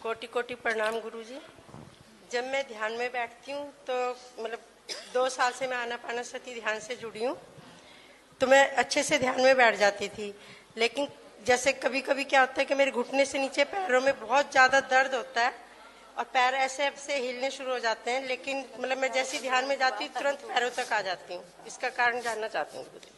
कोटि कोटि प्रणाम गुरुजी। जब मैं ध्यान में बैठती हूँ तो मतलब 2 साल से मैं आनापानसती ध्यान से जुड़ी हूँ, तो मैं अच्छे से ध्यान में बैठ जाती थी। लेकिन जैसे कभी कभी क्या होता है कि मेरे घुटने से नीचे पैरों में बहुत ज़्यादा दर्द होता है और पैर ऐसे ऐसे हिलने शुरू हो जाते हैं, लेकिन मतलब मैं जैसे ध्यान में जाती हूँ तुरंत पैरों तक आ जाती हूँ। इसका कारण जानना चाहती हूँ गुरुजी।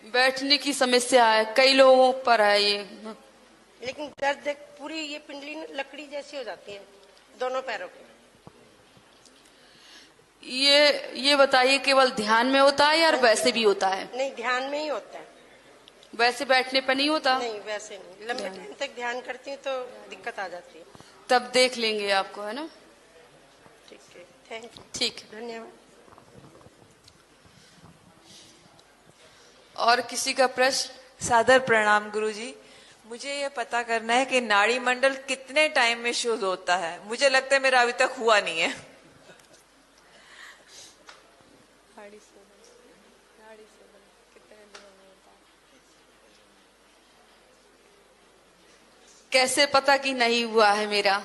बैठने की समस्या है, कई लोगों पर है ये। लेकिन दर्द पूरी ये पिंडली लकड़ी जैसी हो जाती है दोनों पैरों की। ये बताइए, केवल ध्यान में होता है या वैसे भी होता है? नहीं, ध्यान में ही होता है। वैसे बैठने पर नहीं होता? नहीं, वैसे नहीं। लंबे टाइम तक ध्यान करती हूँ तो दिक्कत आ जाती है। तब देख लेंगे आपको, है ना? ठीक है, थैंक यू। ठीक, धन्यवाद। और किसी का प्रश्न? सादर प्रणाम गुरुजी। मुझे ये पता करना है कि नाड़ी मंडल कितने टाइम में शुद्ध होता है। मुझे लगता है मेरा अभी तक हुआ नहीं है। कैसे पता कि नहीं हुआ है मेरा?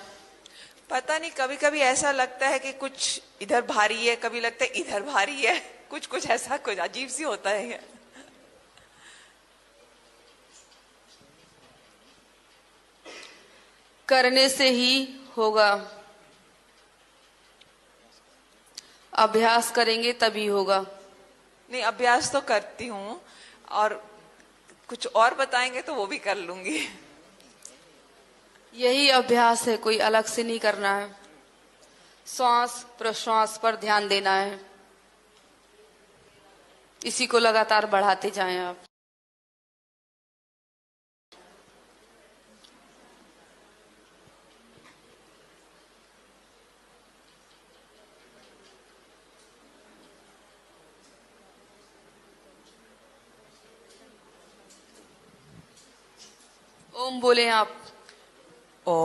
पता नहीं, कभी कभी ऐसा लगता है कि कुछ इधर भारी है, कभी लगता है इधर भारी है, कुछ कुछ ऐसा कुछ अजीब सी होता है। करने से ही होगा, अभ्यास करेंगे तभी होगा। नहीं, अभ्यास तो करती हूँ, और कुछ और बताएंगे तो वो भी कर लूंगी। यही अभ्यास है, कोई अलग से नहीं करना है। श्वास प्रश्वास पर ध्यान देना है, इसी को लगातार बढ़ाते जाएं आप। ओम बोले आप। ओम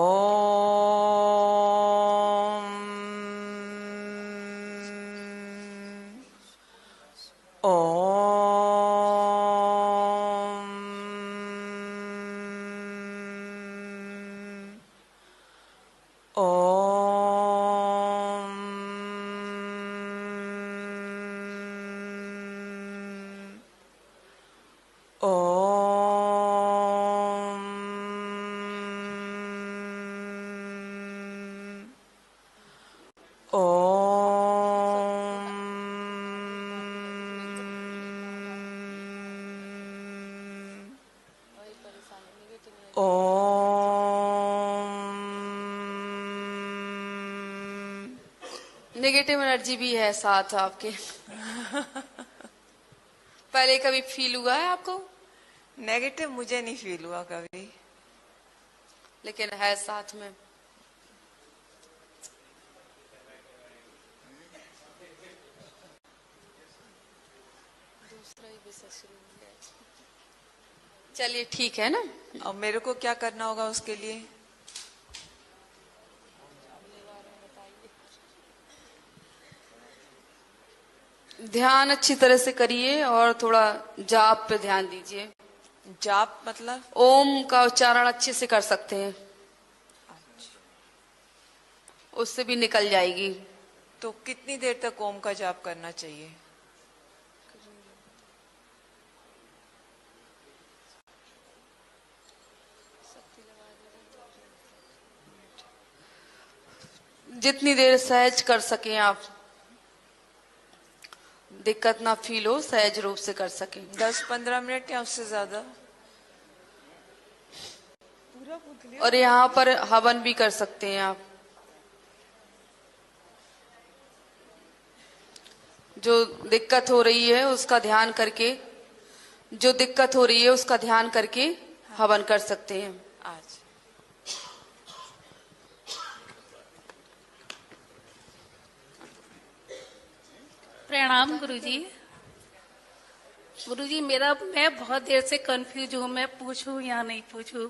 ओम ओम नेगेटिव एनर्जी भी है साथ आपके। पहले कभी फील हुआ है आपको? नेगेटिव मुझे नहीं फील हुआ कभी, लेकिन है साथ में। चलिए ठीक है ना। अब मेरे को क्या करना होगा उसके लिए? ध्यान अच्छी तरह से करिए और थोड़ा जाप पे ध्यान दीजिए। जाप मतलब? ओम का उच्चारण अच्छे से कर सकते हैं, उससे भी निकल जाएगी। तो कितनी देर तक ओम का जाप करना चाहिए? जितनी देर सहज कर सकें आप, दिक्कत ना फील हो, सहज रूप से कर सकें। 10-15 मिनट या उससे ज्यादा? और यहाँ पर हवन भी कर सकते हैं आप। जो दिक्कत हो रही है उसका ध्यान करके, जो दिक्कत हो रही है उसका ध्यान करके हवन कर सकते हैं आज। प्रणाम गुरुजी। गुरुजी मैं बहुत देर से कंफ्यूज हूँ, मैं पूछूं या नहीं पूछूं।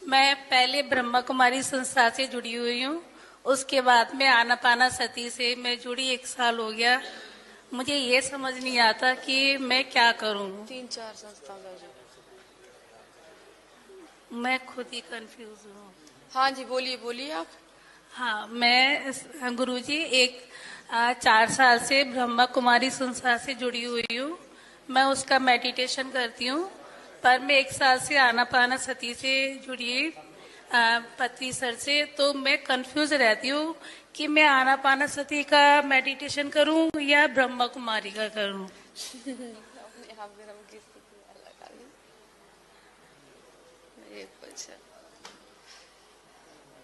मैं पहले ब्रह्मा कुमारी संस्था से जुड़ी हुई हूँ, उसके बाद में आनापाना सती से मैं जुड़ी 1 साल हो गया। मुझे ये समझ नहीं आता कि मैं क्या करूं। 3-4 संस्था में। मैं खुद ही कंफ्यूज हूँ। हाँ जी, बोलिए बोलिए आप। हाँ, मैं गुरुजी 4 साल से ब्रह्मा कुमारी संस्था से जुड़ी हुई हूँ। मैं उसका मेडिटेशन करती हूँ, पर मैं 1 साल से आनापाना सती से जुड़ी पत्री सर से, तो मैं कंफ्यूज रहती हूँ कि मैं आनापाना सती का मेडिटेशन करूँ या ब्रह्मा कुमारी का करूँ।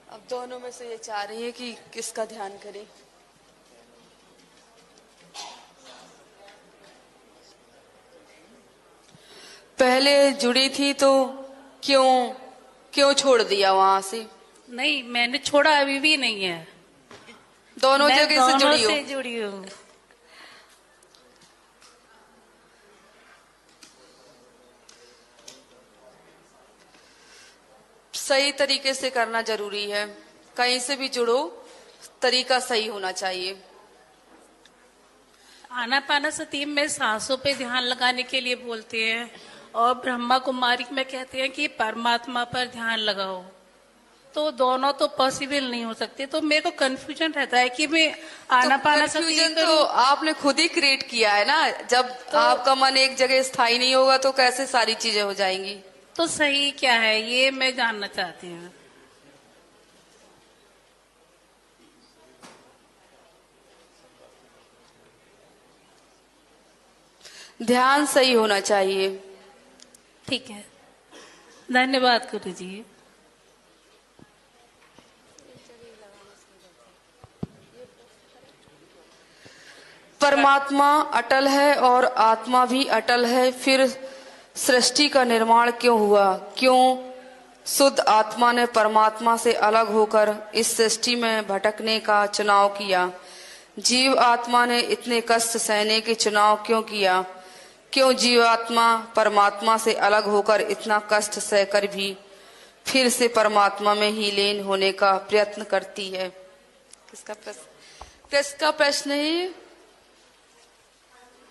अब दोनों में से ये चाह रही है कि किसका ध्यान करें। पहले जुड़ी थी तो क्यों क्यों छोड़ दिया वहां से? नहीं, मैंने छोड़ा अभी भी नहीं है। दोनों मैं जगह से दोनों जुड़ी हो? से जुड़ी हूँ। सही तरीके से करना जरूरी है। कहीं से भी जुड़ो, तरीका सही होना चाहिए। आनापाना सती में सांसों पे ध्यान लगाने के लिए बोलते हैं, और ब्रह्मा कुमारी में कहते हैं कि परमात्मा पर ध्यान लगाओ। तो दोनों तो पॉसिबल नहीं हो सकते, तो मेरे को कंफ्यूजन रहता है कि मैं आनापाना सती कंफ्यूजन तो करूं। आपने खुद ही क्रिएट किया है ना। जब आपका मन एक जगह स्थायी नहीं होगा तो कैसे सारी चीजें हो जाएंगी? तो सही क्या है ये मैं जानना चाहती हूँ। ध्यान सही होना चाहिए। ठीक है, धन्यवाद गुरु जी। परमात्मा अटल है और आत्मा भी अटल है, फिर सृष्टि का निर्माण क्यों हुआ? क्यों शुद्ध आत्मा ने परमात्मा से अलग होकर इस सृष्टि में भटकने का चुनाव किया? जीव आत्मा ने इतने कष्ट सहने के चुनाव क्यों किया? क्यों जीवात्मा परमात्मा से अलग होकर इतना कष्ट सहकर भी फिर से परमात्मा में ही लीन होने का प्रयत्न करती है? किसका प्रश्न है?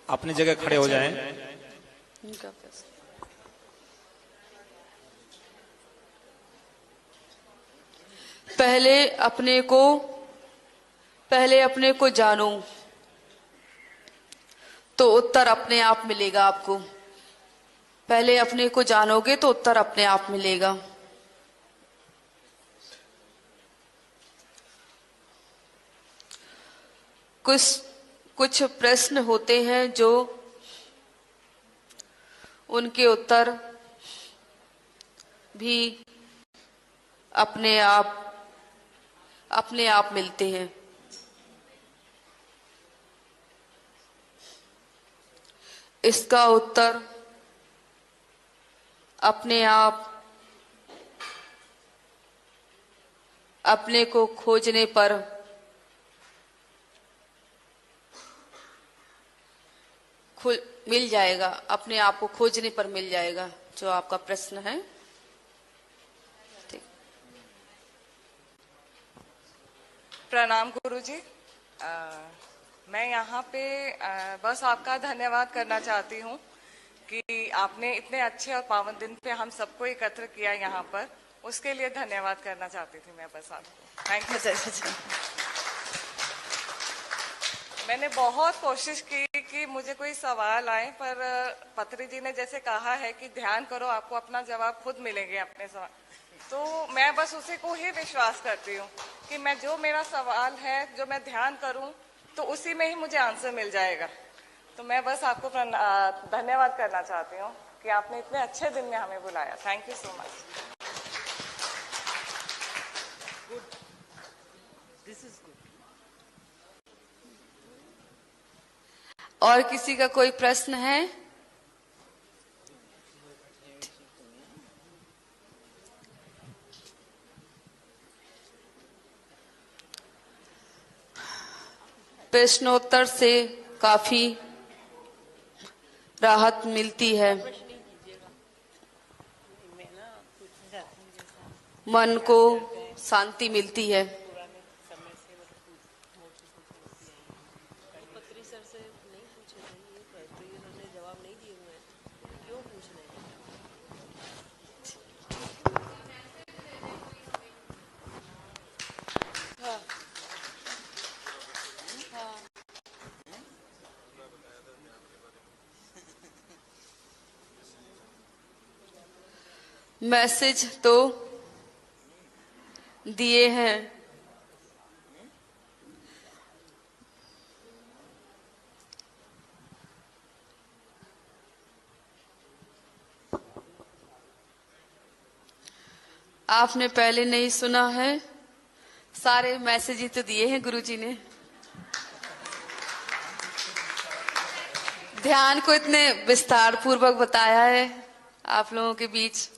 अपनी जगह खड़े हो जाएं। इनका प्रश्न। पहले अपने को जानो तो उत्तर अपने आप मिलेगा आपको। पहले अपने को जानोगे तो उत्तर अपने आप मिलेगा। कुछ प्रश्न होते हैं जो उनके उत्तर भी अपने आप मिलते हैं। इसका उत्तर अपने आप अपने को खोजने पर मिल जाएगा। अपने आप को खोजने पर मिल जाएगा जो आपका प्रश्न है। ठीक। प्रणाम गुरुजी। मैं यहाँ पे बस आपका धन्यवाद करना चाहती हूँ कि आपने इतने अच्छे और पावन दिन पे हम सबको एकत्र किया यहाँ पर। उसके लिए धन्यवाद करना चाहती थी मैं बस आपको। Thank you. मैंने बहुत कोशिश की कि मुझे कोई सवाल आए, पर पत्री जी ने जैसे कहा है कि ध्यान करो, आपको अपना जवाब खुद मिलेंगे अपने सवाल। तो मैं बस उसी को ही विश्वास करती हूँ कि मैं जो मेरा सवाल है, जो मैं ध्यान करूँ तो उसी में ही मुझे आंसर मिल जाएगा। तो मैं बस आपको धन्यवाद करना चाहती हूँ कि आपने इतने अच्छे दिन में हमें बुलाया। Thank you so much. और किसी का कोई प्रश्न है? प्रश्नोत्तर से काफी राहत मिलती है, मन को शांति मिलती है। टीचर से नहीं पूछे थे, ये तो इन्होंने जवाब नहीं दिए हुए हैं, क्यों पूछ रहे हैं? हाँ हाँ मैसेज तो दिए हैं, आपने पहले नहीं सुना है, सारे मैसेज ही तो दिए हैं गुरुजी ने। ध्यान को इतने विस्तार पूर्वक बताया है आप लोगों के बीच।